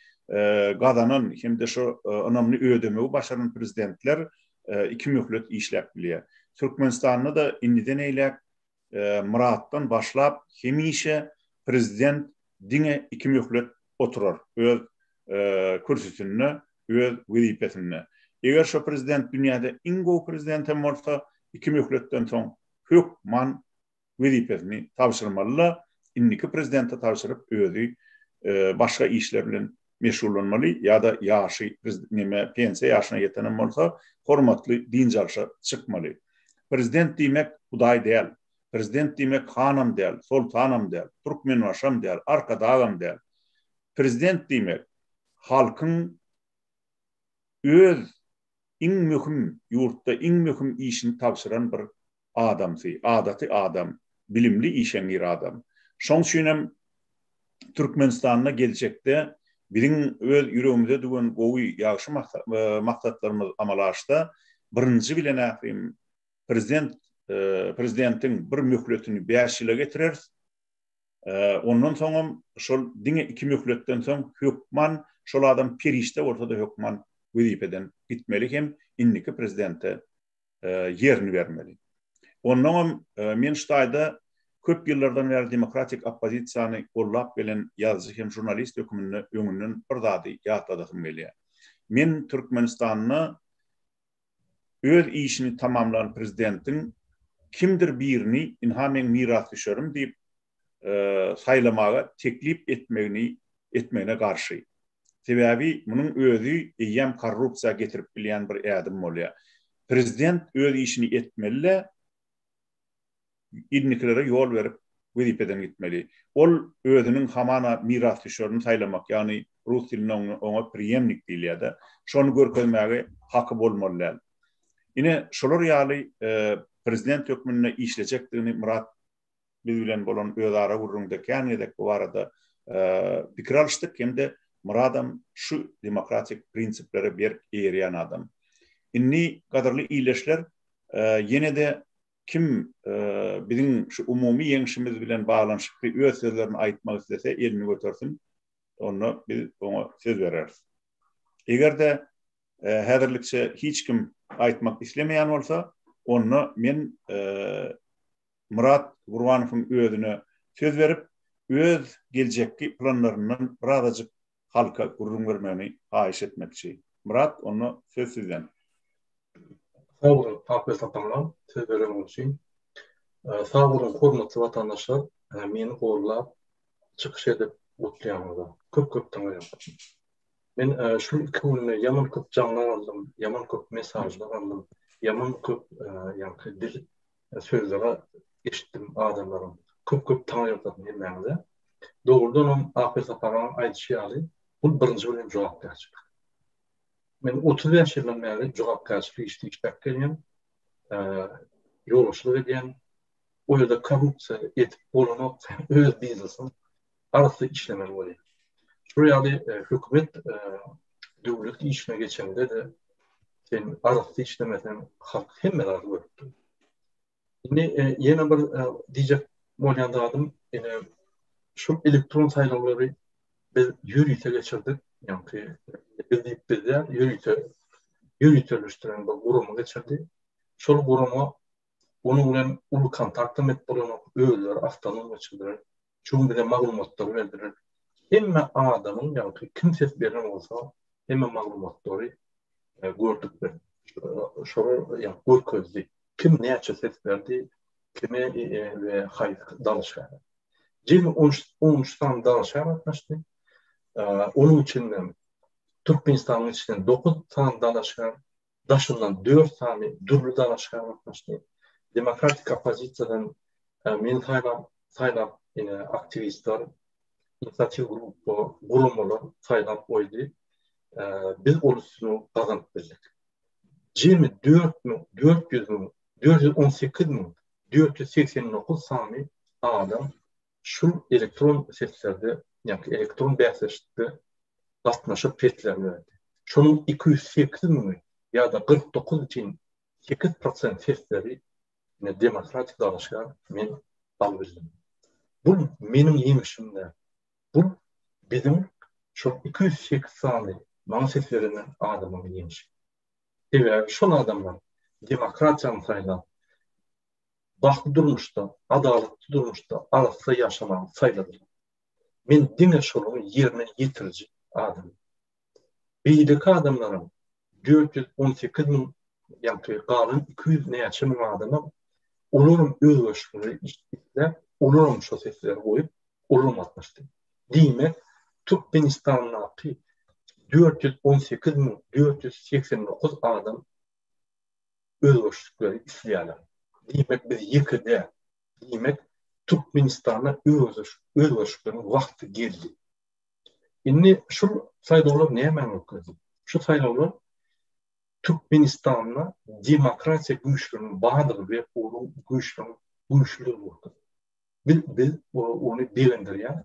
gazanan hem de şo önamly ödemegi başaran prezidentler iki möhlet işläp bilýär. Türkmenistanda da indiden eýlek Muratdan başlap hemişe prezident diňe iki möhlet oturar. Öz kürsüsinde, öz wezipesinde. Eger şo prezident dünýäde iň gowy prezident bolsa, iki möhletden soň hökman wezipesini tapşyrmaly. Indiki prezidente tapşyryp özü başga işler bilen meşgullanmaly ýa-da ýaşy pensiýa ýaşyna ýetenen bolsa, hormatly din jarşa çykmaly. Prezident diýmek Hudaý däl. Prezident diýmek hanam däl, sultanam däl, türkmenwaşam däl, arkadagam däl. Prezident diýmek halkyň öz iň möhüm ýurtda iň möhüm işini tapşyran bir adamsy, adaty adam, bilimli işeňir adam. Şoň üçin hem Türkmenistanyna geljekde biziň öz ýüregimizde dugan gowy ýagşy maksatlarymyz amalaşda birinji bilen ährim prezidentin bir möhletini 5 ýyla getirer. Ondan soň şol diňe iki möhletden soň hökman şol adam perişte ortada hökman wezipeden gitmeli hem indiki prezidente yerini vermeli. Ondan men ştaýda köp ýyllardan beri demokratik opozisiýany gollap gelen ýazgy hem jurnalist hökümini öňünden bir zady ýatladym gelýär. Men Türkmenistanyny öz işini tamamlayan prezidentin kimdir birini inhamen miras düşerim diýip saylamaga teklip etmegine karşı. Sebebi bunun özü eýem korrupsiýa getirip bilýän bir adam bolýar. Prezident öz işini etmeli, indikilere yol verip wezipeden gitmeli. Ol özünün hamana miras düşerini saylamak, yani rus diliniň oňa preemnik diýilýär. Şonu görkezmäge haky bolmaly. Ine şolar ýaly prezident hökmüne işlejekdigini Murat biz bilen bolan özara gurrunda känede bu arada pikir alıştyk hem de Muradam şu demokratik prinsiplere bir eýerýän adam. Inni gadarly iýleşler ýene de kim biziň şu umumy ýeňişimiz bilen baglanyşykly öz sözlerini aýtmak istese elini götürsin, onu biz ona söz bereriz. Eger de häzirlikçe hiç kim aýtmak islemeýän bolsa, onu men Murat Gurbanov'un özüne söz verip öz geljekki planlarından birazajyk halka gurrun vermeni haýyş etmekçi. Murat onu söz sizden. Sağ olun, Ahmet Atamlan, söz verem üçin. Sağ olun, hormatly vatandaşlar, meni gorlap çykyş edip otlaýanlar. Köp taňaýam. Men şu iki günde yaman köp canlar aldım, yaman köp mesajlar aldım, yaman köp ýa-ni dil sözleri eşitdim adamlarım. Köp taňaýarlar memnunda. Doğrudan Ahmet Atamlan aýdýaly, bu birinji bilen jogapkärçilik. Men 35 ýyldan beri jogapkärçilik işlep gelýän, ýoluşlyk edýän, o ýerde korrupsiýa etip bolanok öz biznesin arasy işlemeli bolýar. Şu ýaly hökümet döwlet işine geçende de sen arasy işlemeden halk hemme razı bolupdy. Ýene bir diýjek bolýan adam, şu elektron saýlawlary biz ýürüýte geçirdik. Yani bizler yürütülüştüren bir gurumu geçirdi. Şol gurumu onun bilen ulu kontaktam et bolan öýler aftanom geçirdiler. Şoň bilen maglumatlar berdiler. Hemme adamyň ýa-ni kim ses beren bolsa, hemme maglumatlary gördük. Şol ýa görkezdi. Kim näçe ses berdi, kime we haýy danışar. Jemi 13 danışar atmışdy. Onun içinden Türkmenistan'ın içinden 9 tane danışan, daşından 4 tane dürlü danışan yapmıştı. Demokratik opozisiyadan men saylap aktivistler, inisiyatif gurumlar saylap koydu. Biz oluşunu kazanıp bildik. Jemi 418.489 tane adam şu elektron seslerde, yani elektron bäsleşikde gatnaşyp petlerini verdi. Şonuň 208.000 ýa-da 49 için 8% sesleri demokratik danışgar men albildim. Bu menim ýemişimde. Bu bizim şu 208 sany maňa ses berenden adamyň ýemişi. Evet, şol adamlar demokratiýany saýlan, bakty durmuşda, adaletli durmuşda, arasda yaşanan sayladylar. Men diňe şoluny ýerine ýetirji adam. Beýleki adamlaryň 418 000 ýa-da galyn 200 näçe min adamam olaryň öz başlygy işler, olaryň şo sesleri goýup olaryň atmışdy. Diýmek Türkmenistanyň 418 489 adam öz başlyklary işleýärler. Diýmek biz ýekide, diýmek Türkmenistana öz başlyklaryň wagty geldi. Indi şu saýlawlar näme öküdi? Şu saýlawlar Türkmenistanyň demokratiýa güýçleriniň badygy we olaryň güýçlügi boldy. Biz onu belendirýär.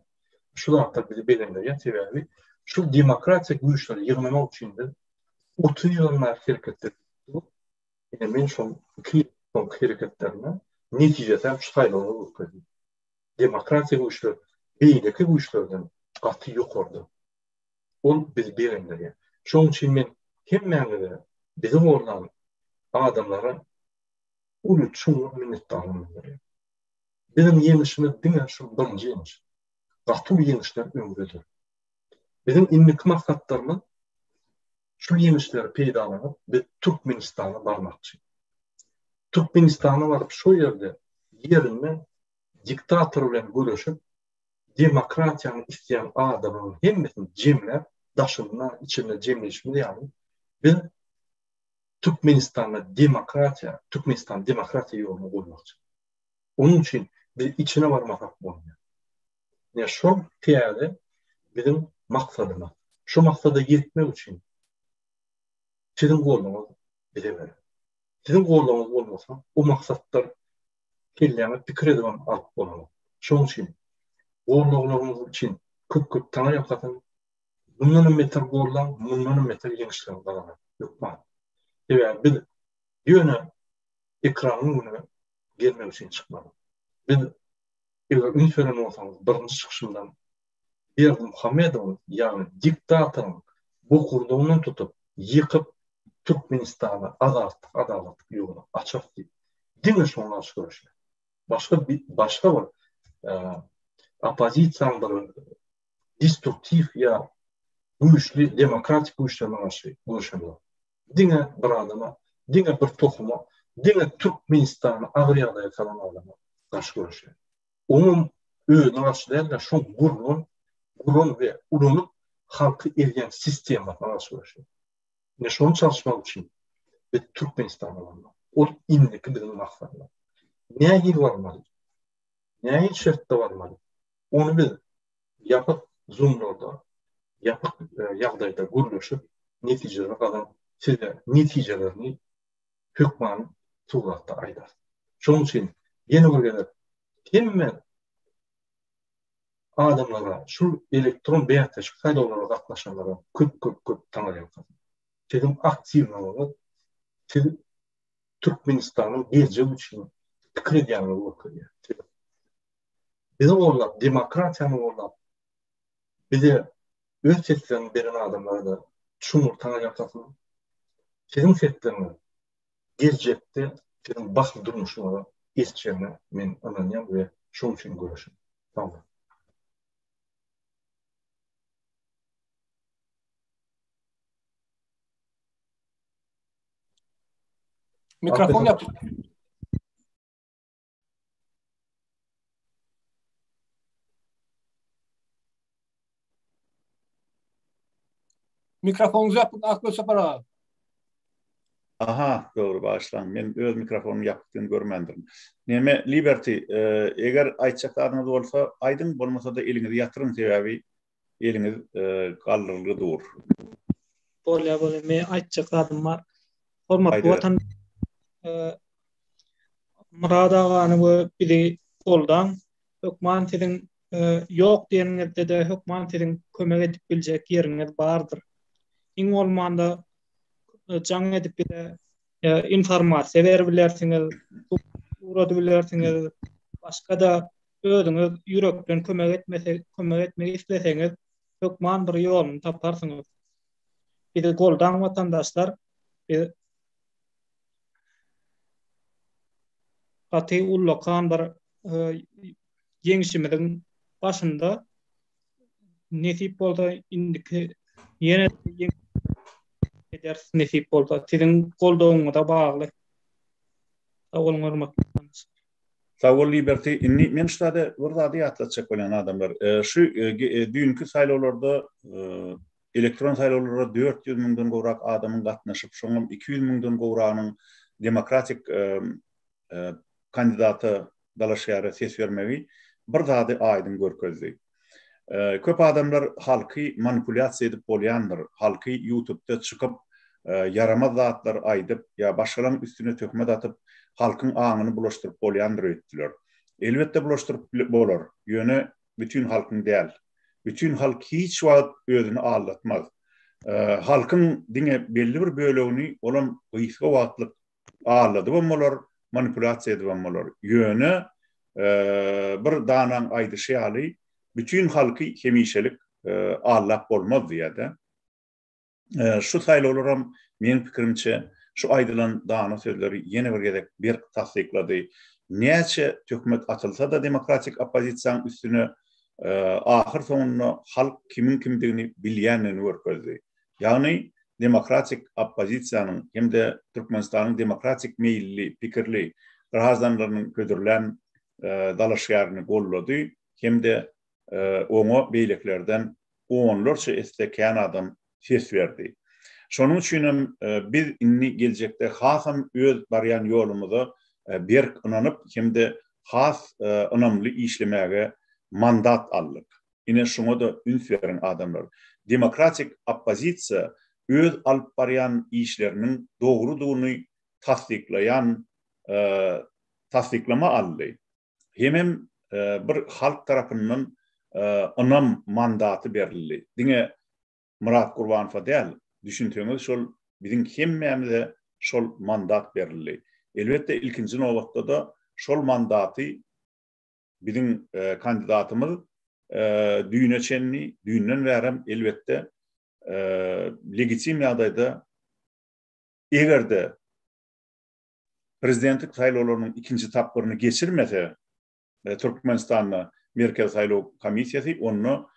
Şu hakda bizi belendirýär sebäbi şu demokratiýa güýçleri ýygnamak üçin de 30 ýyllar hereket etdi. Men şu iki hareketlerine neticede şu saýlawlar öküdi. Demokratiýa güýçleri beýleki güýçlerden gaty ýokardy. Ol biz belendirýär. Şoň üçin men hemmäňe bizim olan adamlara uçun minnetdarlığımı veriyor. Bizim yemişimiz diňe şu birinji yemiş. Gaty yemişler öňüdür. Bizim ilmik maksatlarymız şu yemişleri peýdalanyp biz Türkmenistana barmakçy. Türkmenistana baryp şu ýerde ýerine diktator bilen görüşüp demokratiýany isleýän adamlaryň hemmesini jemläp daşyna içine jemleşmeli ýaly. Biz Türkmenistan demokratiýa ýoluna goýmakçy. Onun için biz içine varmak bolmaýar. Ya şu tiyade bizim maksadımız. Şu maksada yetmek için sizin golunuz bize verin. Sizin golunuz olmasa o maksatlar kelleme pikir edip alıp bolamaz. Şoň için gollarımız için köp tana ýapatyn. Bundan meter gollar, bundan meter ýeňişler galan. Ýokma. Evet, biz ýöne ekranın bunu gelmek için çıkmadı. Biz eğer ünferen olsanız birinci çıkışından Berdi Muhammedow'un yani diktatörün bu kurduğundan tutup yıkıp Türkmenistan'a adalet yolunu açık değil. Diňe şonlar görüşler. Başka var opozisiýanyň bir destruktif ya güýçli demokratik güýçlerine karşı görüşler. Diňe bir adama, diňe bir tohuma, diňe Türkmenistan'a agryada ýakalan adama karşı görüşler. Onun öňüne başlaýan şu gurrun ve urunup halkı ergen sistema karşı görüşler. Ne şonu çalışmak için ve Türkmenistan'a varmalı. O indiki bizim maksatlar. Näme varmalı? Näme şertde varmalı? Onu biz yapıp Zoom'da yapıp ýagdaýda görüşüp netijelere kadar size netijelerini hökman suratda aýdar. Şoň üçin ýene bir geler hemme adamlara şu elektron beýatlaşyk saýlawlara gatnaşanlara köp taňaýar. Sizin aktivnalığınız siz Türkmenistan'ın gelecek için pikir edýänligi okuyar. Bizim orada demokratiýany orada bize öz seslerini beren adamlara da şunu taňaýarsyň. Sizin sesleriniz gelecekte sizin baklı durmuşluğuna geçeceğine men anlayan ve şoň üçin görüşüm. Tamam. Mikrofon yap. Mikrofonunuzu yapın, akıl sapara. Aha, doğru başlan. Men öz mikrofonumu yapdygyny görmendim. Näme Liberty, eger aýtjaklarynız bolsa, aýdyn, bolmasa da eliňizi ýatyryn sebäbi eliňiz galdyrylgy dur. Bolýa, men aýtjaklarym bar. Hormatly watan Murad agany we biri goldan hökmantlyň ýok diýenlerde de hökmantlyň kömek edip biljek ýeriňiz bardyr. Iň bolmanda jaň edip bile informasiýa berebilärsiňiz, urady bilersiňiz, başga da özüňiz ýürekden kömek etmek isleseňiz, hökman bir ýoluny taparsyňyz. Bir goldan watandaşlar gaty ullakan bir ýeňişimizin başynda nesip bolsa indiki ýene edersiz nesip bolsa sizin goldoğuňyza bagly. Awalın hormat. Sağ ol Liberty. Inni men şurada burada atlatacak olan adamlar. Şu dünkü saylawlarda elektron saylawlara 400 miňden gowrak adamyň gatnaşyp, şoňam 200 miňden gowranyň demokratik kandidaty dalaşýary ses bermegi bir zady aýdyn görkezdi. Köp adamlar halky manipulasiýa edip bolýandyr. Halky YouTube'da çykyp yaramaz zatlar aýdyp ya başgalaranyň üstüne tökme atyp halkyň aňyny bulaşdyryp bolýandyr etdiler. Elbetde bulaşdyryp bolar. Ýöne bütün halkyň däl. Bütün halk hiç wagt özüni aldatmaz. Halkyň diňe belli bir bölegini olam gysga wagtlyk aldadyp bolmalar, manipulasiýa edip bolmalar. Ýöne bir danan aýdyşy ýaly bütün halky hemişelik allap bolmaz diýdi. Şu saýlawlaram men pikirimçe şu aýdylan dana sözleri ýene bir gezek bir tasdiklady. Näçe hökümet atylsa da demokratik opozisiýanyň üstüne ahir sonunda halk kimin kimdigini bilýänini görkezdi. Ýagny demokratik opozisiýanyň hem-de Türkmenistanyň demokratik meýilli, pikirli razanlarynyň ködürlen dalaşýaryny gollady, hem-de oňa beýleklerden onlarça istekän adam ses berdi. Şonuň üçin biz inni geljekde hasam öz barýan ýolumyza berk ynanyp hem-de has ynamly işlemege mandat aldyk. Ine şoňa da üns beren adamlar. Demokratik opozisiýa öz alyp barýan işleriniň dogrudygyny tasdiklayan tasdiklama aldy. Hem bir halk tarapyndan ynam mandaty berildi. Diňe Murat Gurbanowa däl, düşünýäňiz şol biziň hemmämize şol mandat berildi. Elbetde ilkinji nowatda da şol mandaty biziň kandidatymyz düýne çenni, düýünden berem elbetde legitim ýagdaýda egerde prezidentlik saýlawlarynyň ikinji tapgyryny geçirmese Türkmenistanyň Merkez Saýlaw Komissiýasy onu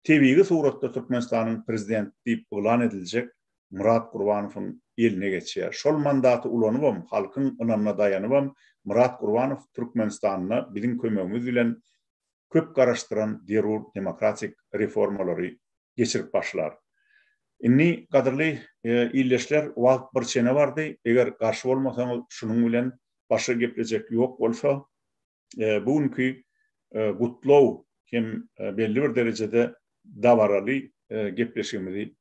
tebiği suratda Türkmenistanyň prezident diýip ulan ediljek Murat Gurbanowyň eline geçýär. Şol mandaty ulanypam, halkyň ynanyna daýanypam, Murat Gurbanow Türkmenistanyna biziň kömegimiz bilen köp garaşdyran derur demokratik reformalary geçirip başlar. Inni gaderli illeşler wagt bir çene bardy. Eger garşy bolmasaňyz şunuň bilen başa gepleşek ýok bolsa, bugünkü gutlaw hem belli bir derecede davaraly gepleşigimizi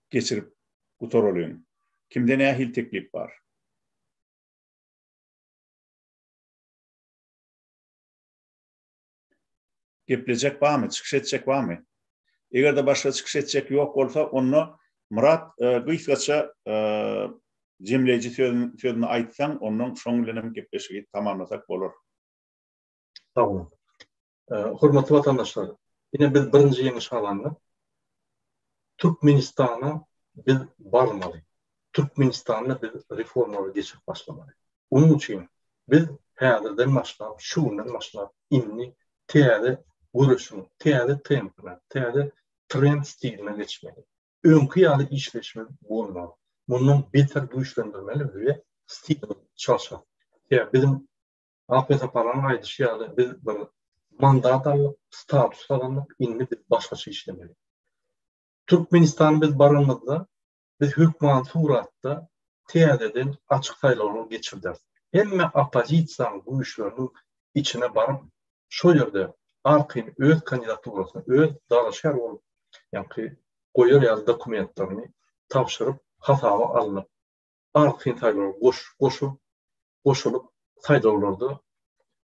geçirip gutoralım. Kimde nähil teklip bar? Gepleşek barmy, çykyş etjek barmy? Eger de başga çykyş etjek ýok bolsa, onu Murat gysgaça jemleýici sözüni aýtsaň, onuň şoň bilen gepleşigi tamamlasak bolar. Tamam. Hormatly vatandaşlar, yine biz birinci ýeňiş alanda Türkmenistana biz barmaly. Türkmenistana biz reformalary geçip başlamaly. Onun üçin biz häzirden başlap, şu günden başlap inni täze görüşüň, täze tempine, täze trend stiline geçmeli. Öňkü ýaly işleşme bolmaly. Mundan beter güýçlendirmeli we stil çalşa. Ya bizim Ahmet Aparan'ın aýdyşy ýaly biz bir mandat alıp, status alanıp, inni biz başgaça işlemeli. Türkmenistan biz barymyzda, biz hökman suratda täzeden açyk saýlawlar geçirdik. Hemme opozisiýanyň güýçleriniň içine barıp, şo ýerde arkyň öz kandidaturasyny, öz dalaşýar bolup, ýa-ni goýar ýaly dokumentlerini tapşyryp, hasaby alınıp, arkyň saýlawlara goşulyp, saýlawlarda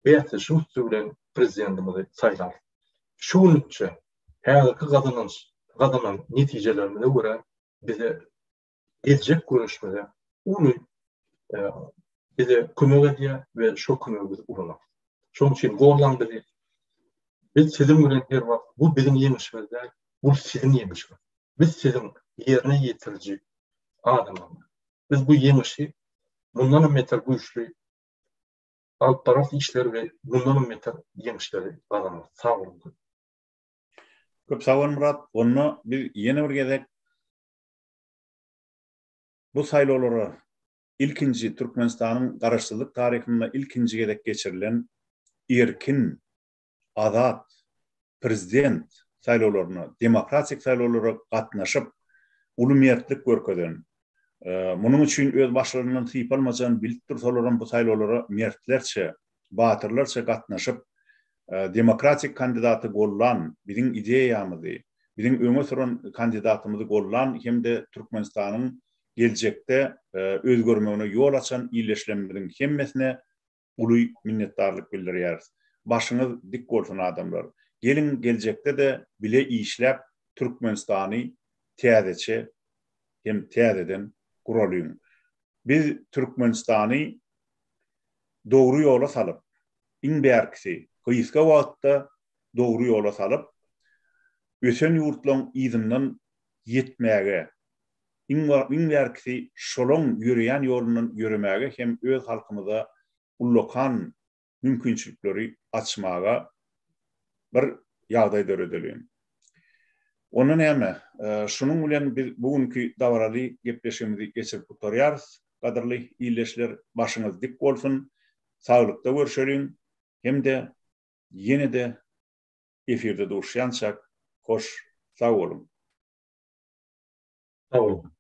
beýatlyşy bilen prezidentimizi saýlar. Şuňunça häzirki gazanan netijelerine göre bize gelecek görüşmede onu bize kömek edýär we şo kömegimiz ulanat. Şoň üçin gollan biz sizin bilen her wagt bu biziň ýeňişimizde, bu sizin ýeňişiňiz. Biz sizin ýerine ýetirji adamlar. Biz bu ýeňişi bundan metal güýçli alt taraf işler ve bunların beter yemişleri kazanmak. Sağ olun. Köp sağ olun Murat. Onu bir yeni bir gezek bu saylolara ilkinci Türkmenistan'ın garaşsızlık tarihinde ilkinci gezek geçirilen erkin, azat, prezident saylolarına, demokratik saylolara katnaşıp ulumiýetlik görkezden. Munun üçin öz başlarından typ almajan bilip dursalar bu saylolara mertlerçe, batırlarça katnaşıp demokratik kandidaty gollan, biziň ideýamyzy, biziň öňe süren kandidatymyzy gollan hemde Türkmenistanyň geljekde özgörmegine ýol açan ýyleşlemleriň hemmesine uly minnetdarlyk bildirýäris. Başyňyz dik bolsun adamlar. Gelin geljekde de bile işläp Türkmenistany täzeçe hem täzeden guralyň. Biz Türkmenistany dogry ýola salyp, iň bärkisi gyýyska wagtda dogry ýola salyp, ösen ýurtlaryň ýygynyň ýetmäge, iň bärkisi şolon ýürüýän ýolundan ýürümäge hem öz halkymyza ullakan mümkinçilikleri açmaga bir ýagdaý döredilýär. Onun näme? Şunun bilen biz bugünkü dawraly gepleşigimizi geçirip oturýarys. Gadyrly ýyleşler, başyňyz dik bolsun, saglykda görüşelim. Hem de ýene-de efirde duruşýançak hoş, sag bolun. Sağ olun.